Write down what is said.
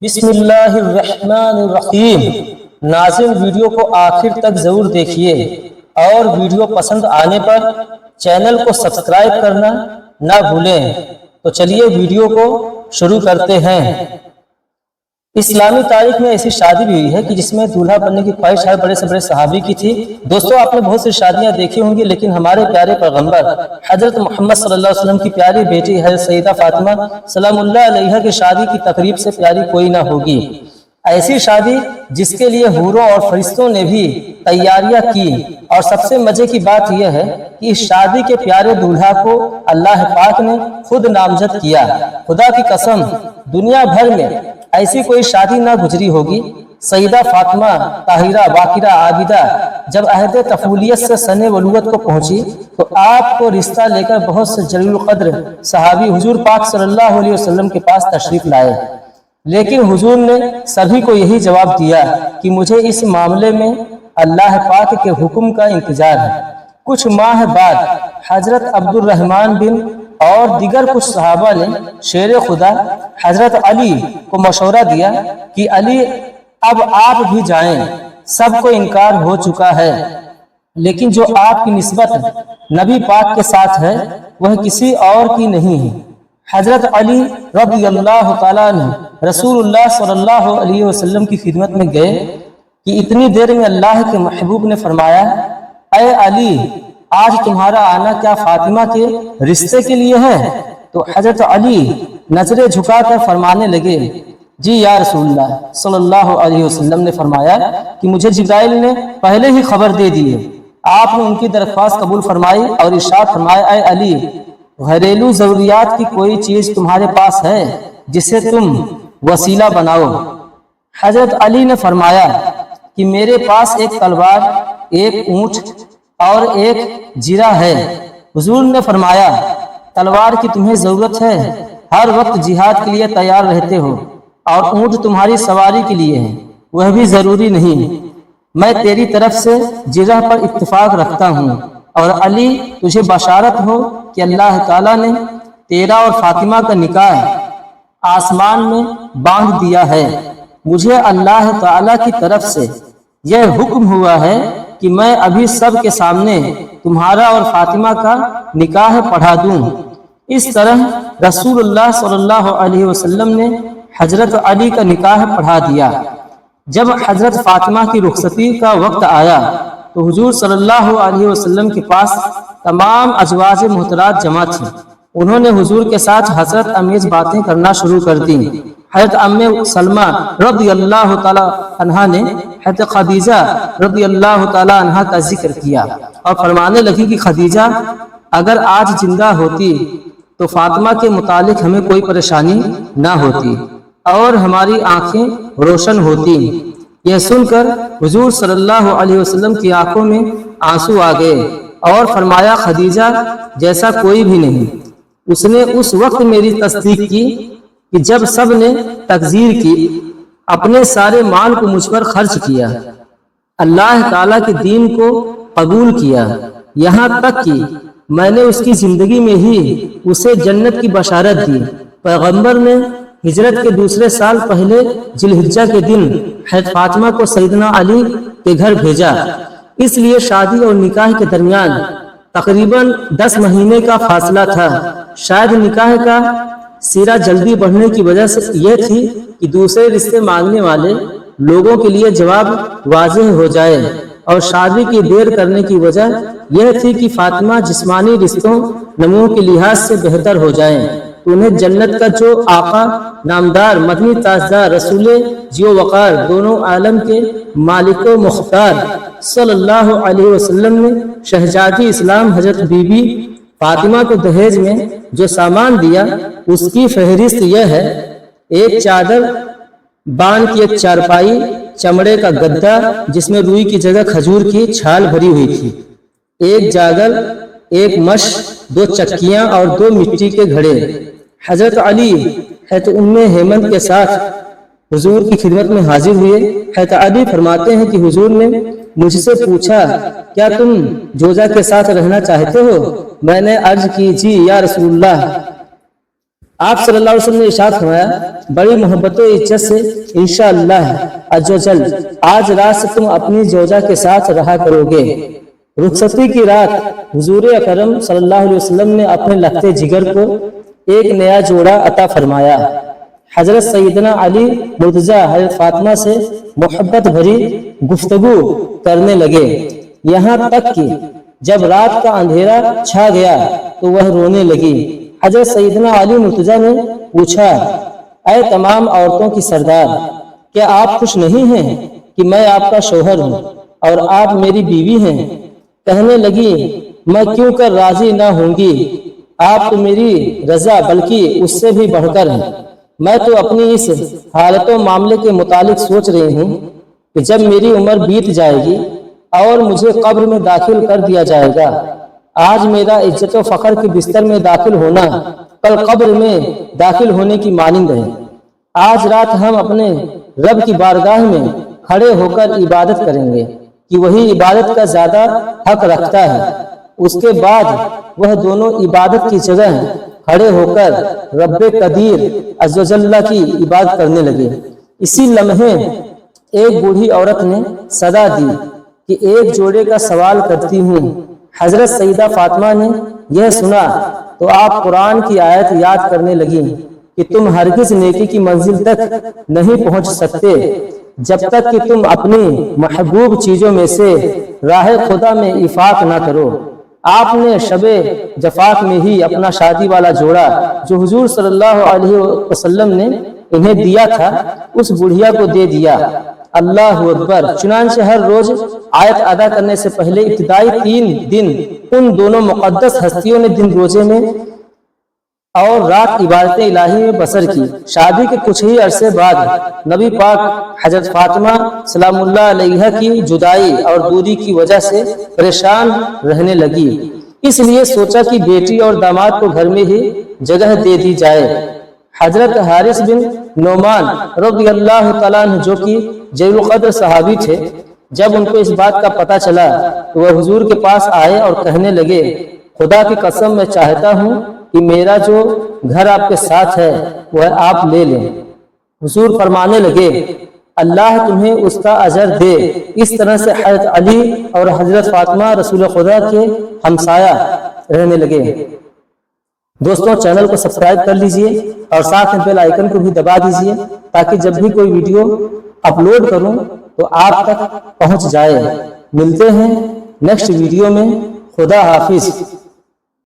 بسم اللہ الرحمن الرحیم۔ ناظرین، ویڈیو کو آخر تک ضرور دیکھیے اور ویڈیو پسند آنے پر چینل کو سبسکرائب کرنا نہ بھولیں۔ تو چلیے ویڈیو کو شروع کرتے ہیں۔ اسلامی تاریخ میں ایسی شادی بھی ہوئی ہے کہ جس میں دولہا بننے کی خواہش ہر بڑے سے بڑے صحابی کی تھی۔ دوستو، آپ نے بہت سی شادیاں دیکھی ہوں گی، لیکن ہمارے پیارے پیغمبر حضرت محمد صلی اللہ علیہ وسلم کی پیاری بیٹی حضرت سیدہ فاطمہ سلام اللہ علیہا کی شادی کی تقریب سے پیاری کوئی نہ ہوگی۔ ایسی شادی جس کے لیے حوروں اور فرشتوں نے بھی تیاریاں کی، اور سب سے مزے کی بات یہ ہے کہ اس شادی کے پیارے دولہا کو اللہ پاک نے خود نامزد کیا۔ خدا کی قسم، دنیا بھر میں ایسی کوئی شادی نہ گزری ہوگی۔ سیدہ فاطمہ طاہرہ باقرہ عابدہ جب عہد طفولیت سے سن ولوت کو پہنچی تو آپ کو رشتہ لے کر بہت سے جلیل القدر صحابی حضور پاک صلی اللہ علیہ وسلم کے پاس تشریف لائے، لیکن حضور نے سبھی کو یہی جواب دیا کہ مجھے اس معاملے میں اللہ پاک کے حکم کا انتظار ہے۔ کچھ ماہ بعد حضرت عبد الرحمن بن اور دیگر کچھ صحابہ نے شیر خدا حضرت علی کو مشورہ دیا کہ علی، اب آپ بھی جائیں، سب کو انکار ہو چکا ہے، لیکن جو آپ کی نسبت نبی پاک کے ساتھ ہے وہ کسی اور کی نہیں ہے۔ حضرت علی رضی اللہ تعالیٰ عنہ رسول اللہ صلی اللہ علیہ وسلم کی خدمت میں گئے کہ اتنی دیر میں اللہ کے محبوب نے فرمایا، اے علی، آج تمہارا آنا کیا فاطمہ کے رشتے کے لیے ہے؟ تو حضرت علی نظریں جھکا کر فرمانے لگے، جی یا رسول اللہ صلی اللہ علیہ وسلم نے فرمایا کہ مجھے جبرائیل نے پہلے ہی خبر دے دی ہے۔ آپ نے ان کی درخواست قبول فرمائی اور ارشاد فرمایا، اے علی، گھریلو ضروریات کی کوئی چیز تمہارے پاس ہے جسے تم وسیلہ بناؤ؟ حضرت علی نے فرمایا کہ میرے پاس ایک تلوار، ایک اونٹ اور ایک جرہ ہے۔ حضور نے فرمایا، تلوار کی تمہیں ضرورت ہے، ہر وقت جہاد کے لیے تیار رہتے ہو، اور اونٹ تمہاری سواری کے لیے ہے، وہ بھی ضروری نہیں۔ میں تیری طرف سے جرہ پر اتفاق رکھتا ہوں، اور علی، تجھے بشارت ہو کہ اللہ تعالیٰ نے تیرا اور فاطمہ کا نکاح آسمان میں باندھ دیا ہے۔ مجھے اللہ تعالیٰ کی طرف سے یہ حکم ہوا ہے کہ میں ابھی سب کے سامنے تمہارا اور فاطمہ کا نکاح پڑھا دوں۔ اس طرح رسول اللہ صلی اللہ علیہ وسلم نے حضرت علی کا نکاح پڑھا دیا۔ جب حضرت فاطمہ کی رخصتی کا وقت آیا تو حضور صلی اللہ علیہ وسلم کے پاس تمام ازواج محترات جمع تھیں۔ انہوں نے حضور کے ساتھ حسرت امیز باتیں کرنا شروع کر دیں۔ حضرت ام سلمہ رضی اللہ تعالی عنہا نے حضرت خدیجہ رضی اللہ تعالی عنہا کا ذکر کیا اور فرمانے لگی کہ خدیجہ اگر آج زندہ ہوتی تو فاطمہ کے متعلق ہمیں کوئی پریشانی نہ ہوتی اور ہماری آنکھیں روشن ہوتی۔ یہ سن کر حضور صلی اللہ علیہ وسلم کی آنکھوں میں آنسو آ گئے اور فرمایا، خدیجہ جیسا کوئی بھی نہیں۔ اس نے اس وقت میری تصدیق کی کہ جب سب نے تکذیر کی، اپنے سارے مال کو مجھ پر خرچ کیا، اللہ تعالیٰ کے دین کو قبول کیا، یہاں تک کہ میں نے اس کی زندگی میں ہی اسے جنت کی بشارت دی۔ پیغمبر نے ہجرت کے دوسرے سال پہلے ذی الحجہ کے دن حضرت فاطمہ کو سیدنا علی کے گھر بھیجا۔ اس لیے شادی اور نکاح کے درمیان تقریباً 10 مہینے کا فاصلہ تھا۔ شاید نکاح کا سیرہ جلدی بڑھنے کی وجہ سے یہ تھی کہ دوسرے رشتے مانگنے والے لوگوں کے لیے جواب واضح ہو جائے، اور شادی کی دیر کرنے کی وجہ یہ تھی کہ فاطمہ جسمانی رشتوں نمو کے لحاظ سے بہتر ہو جائیں، تو انہیں جنت کا جو آقا نامدار مدنی تاجدار رسول جیو وقار دونوں عالم کے مالک و مختار صلی اللہ علیہ وسلم نے شہزادی اسلام حضرت بی بی فاطمہ کو دہیج میں جو سامان دیا اس کی فہرست یہ ہے: ایک چادر، بان کی ایک چارپائی، چمڑے کا گدا جس میں روئی کی جگہ کھجور کی چھال بھری ہوئی تھی، ایک جاگل، ایک مش، 2 چکیاں اور 2 مٹی کے گھڑے۔ حضرت علی حضرت ام ہیمن کے ساتھ حضور کی خدمت میں حاضر ہوئے۔ حضرت علی فرماتے ہیں کہ حضور نے مجھ سے پوچھا، کیا تم جوزہ کے ساتھ رہنا چاہتے ہو؟ میں نے عرض کی، جی یا رسول اللہ۔ آپ صلی اللہ علیہ وسلم نے ارشاد فرمایا بڑی محبت و عزت سے انشاءاللہ عز و جل آج رات سے تم اپنی زوجہ کے ساتھ رہا کرو گے۔ رخصتی کی رات حضور اکرم صلی اللہ علیہ وسلم نے اپنے لخت جگر کو ایک نیا جوڑا عطا فرمایا۔ حضرت سیدنا علی مرتضیٰ حضرت فاطمہ سے محبت بھری گفتگو کرنے لگے، یہاں تک کہ جب رات کا اندھیرا چھا گیا تو وہ رونے لگی۔ حضرت سیدنا علی مرتضیٰ نے پوچھا اے تمام عورتوں کی سردار، کیا آپ خوش نہیں ہیں کہ میں آپ کا شوہر ہوں اور آپ میری بیوی ہیں؟ کہنے لگی میں کیوں کر راضی نہ ہوں گی، آپ تو میری رضا بلکہ اس سے بھی بڑھ کر ہیں۔ میں تو اپنی اس حالت و معاملے کے متعلق سوچ رہی ہوں کہ جب میری عمر بیت جائے گی اور مجھے قبر میں داخل کر دیا جائے گا، آج میرا عزت و فخر کے بستر میں داخل ہونا کل قبر میں داخل ہونے کی مانند ہے۔ آج رات ہم اپنے رب کی بارگاہ میں کھڑے ہو کر عبادت کریں گے کہ وہی عبادت کا زیادہ حق رکھتا ہے۔ اس کے بعد وہ دونوں عبادت کی جگہ کھڑے ہو کر رب قدیر عز و جل کی عبادت کرنے لگے۔ اسی لمحے ایک بوڑھی عورت نے صدا دی کہ ایک جوڑے کا سوال کرتی ہوں۔ حضرت سیدہ فاطمہ نے یہ سنا تو آپ قرآن کی آیت یاد کرنے لگی کہ تم ہرگز نیکی کی منزل تک نہیں پہنچ سکتے جب تک کہ تم اپنی محبوب چیزوں میں سے راہ خدا میں افاق نہ کرو۔ آپ نے شب جفاف میں ہی اپنا شادی والا جوڑا جو حضور صلی اللہ علیہ وسلم نے انہیں دیا تھا اس بڑھیا کو دے دیا۔ اللہ اکبر۔ چنانچہ ہر روز آیت ادا کرنے سے پہلے ابتدائی 3 دن ان دونوں مقدس ہستیوں نے دن روزے میں اور رات عبادت الہی میں بسر کی۔ شادی کے کچھ ہی عرصے بعد نبی پاک حضرت فاطمہ سلام اللہ علیہ کی جدائی اور دوری کی وجہ سے پریشان رہنے لگی، اس لیے سوچا کہ بیٹی اور داماد کو گھر میں ہی جگہ دے دی جائے۔ حضرت حارث بن نعمان رضی اللہ تعالیٰ عنہ جو کہ جلیل القدر صحابی تھے، جب ان کو اس بات کا پتہ چلا تو وہ حضور کے پاس آئے اور کہنے لگے خدا کی قسم میں چاہتا ہوں کہ میرا جو گھر آپ کے ساتھ ہے وہ آپ لے لیں۔ حضور فرمانے لگے اللہ تمہیں اس کا اجر دے۔ اس طرح سے حضرت علی اور حضرت فاطمہ رسول خدا کے ہمسایہ رہنے لگے۔ دوستوں چینل کو سبسکرائب کر لیجئے اور ساتھ میں بیل آئیکن کو بھی دبا دیجئے تاکہ جب بھی کوئی ویڈیو اپلوڈ کروں تو آپ تک پہنچ جائے۔ ملتے ہیں نیکسٹ ویڈیو میں۔ خدا حافظ۔